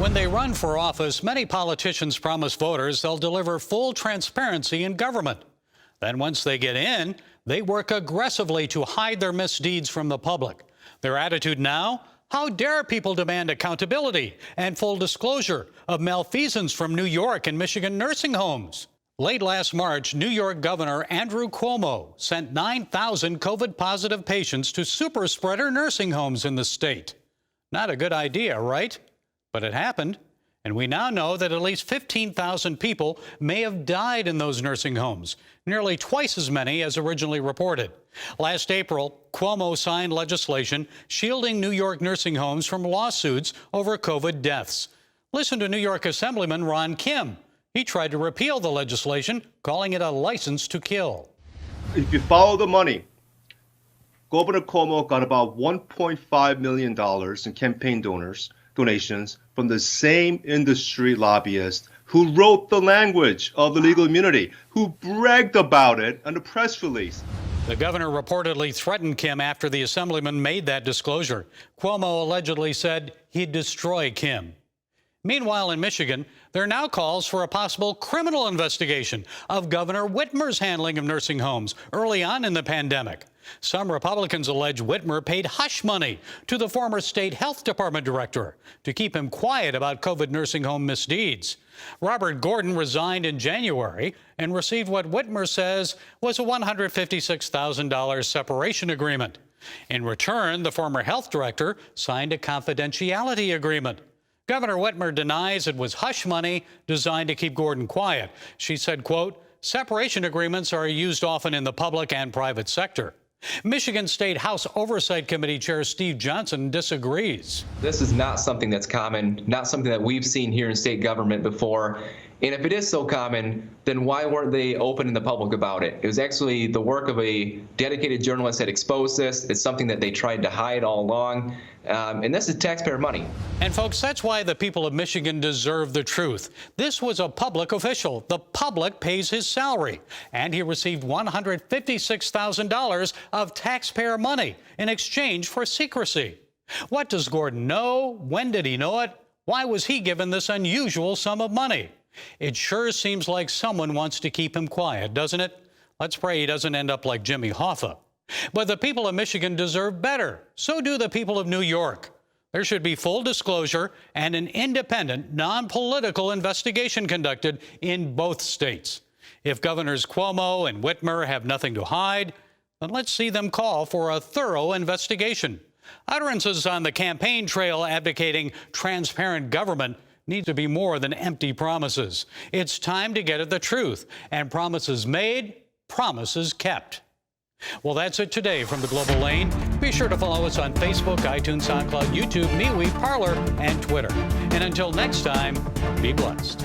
When they run for office, many politicians promise voters they'll deliver full transparency in government. Then once they get in, they work aggressively to hide their misdeeds from the public. Their attitude now? How dare people demand accountability and full disclosure of malfeasance from New York and Michigan nursing homes? Late last March, New York Governor Andrew Cuomo sent 9,000 COVID-positive patients to super-spreader nursing homes in the state. Not a good idea, right? But it happened, and we now know that at least 15,000 people may have died in those nursing homes, nearly twice as many as originally reported. Last April, Cuomo signed legislation shielding New York nursing homes from lawsuits over COVID deaths. Listen to New York Assemblyman Ron Kim. He tried to repeal the legislation, calling it a license to kill. If you follow the money, Governor Cuomo got about $1.5 million in campaign donations from the same industry lobbyist who wrote the language of the legal immunity, who bragged about it on a press release. The governor reportedly threatened Kim after the assemblyman made that disclosure. Cuomo allegedly said he'd destroy Kim. Meanwhile, in Michigan, there are now calls for a possible criminal investigation of Governor Whitmer's handling of nursing homes early on in the pandemic. Some Republicans allege Whitmer paid hush money to the former state health department director to keep him quiet about COVID nursing home misdeeds. Robert Gordon resigned in January and received what Whitmer says was a $156,000 separation agreement. In return, the former health director signed a confidentiality agreement. Governor Whitmer denies it was hush money designed to keep Gordon quiet. She said, quote, "Separation agreements are used often in the public and private sector." Michigan State House Oversight Committee Chair Steve Johnson disagrees. This is not something that's common, not something that we've seen here in state government before. And if it is so common, then why weren't they open in the public about it? It was actually the work of a dedicated journalist that exposed this. It's something that they tried to hide all along. And this is taxpayer money. And folks, that's why the people of Michigan deserve the truth. This was a public official. The public pays his salary. And he received $156,000 of taxpayer money in exchange for secrecy. What does Gordon know? When did he know it? Why was he given this unusual sum of money? It sure seems like someone wants to keep him quiet, doesn't it? Let's pray he doesn't end up like Jimmy Hoffa. But the people of Michigan deserve better. So do the people of New York. There should be full disclosure and an independent, non-political investigation conducted in both states. If Governors Cuomo and Whitmer have nothing to hide, then let's see them call for a thorough investigation. Utterances on the campaign trail advocating transparent government need to be more than empty promises. It's time to get at the truth. And promises made, promises kept. Well, that's it today from the Global Lane. Be sure to follow us on Facebook, iTunes, SoundCloud, YouTube, MeWe, Parler, and Twitter. And until next time, be blessed.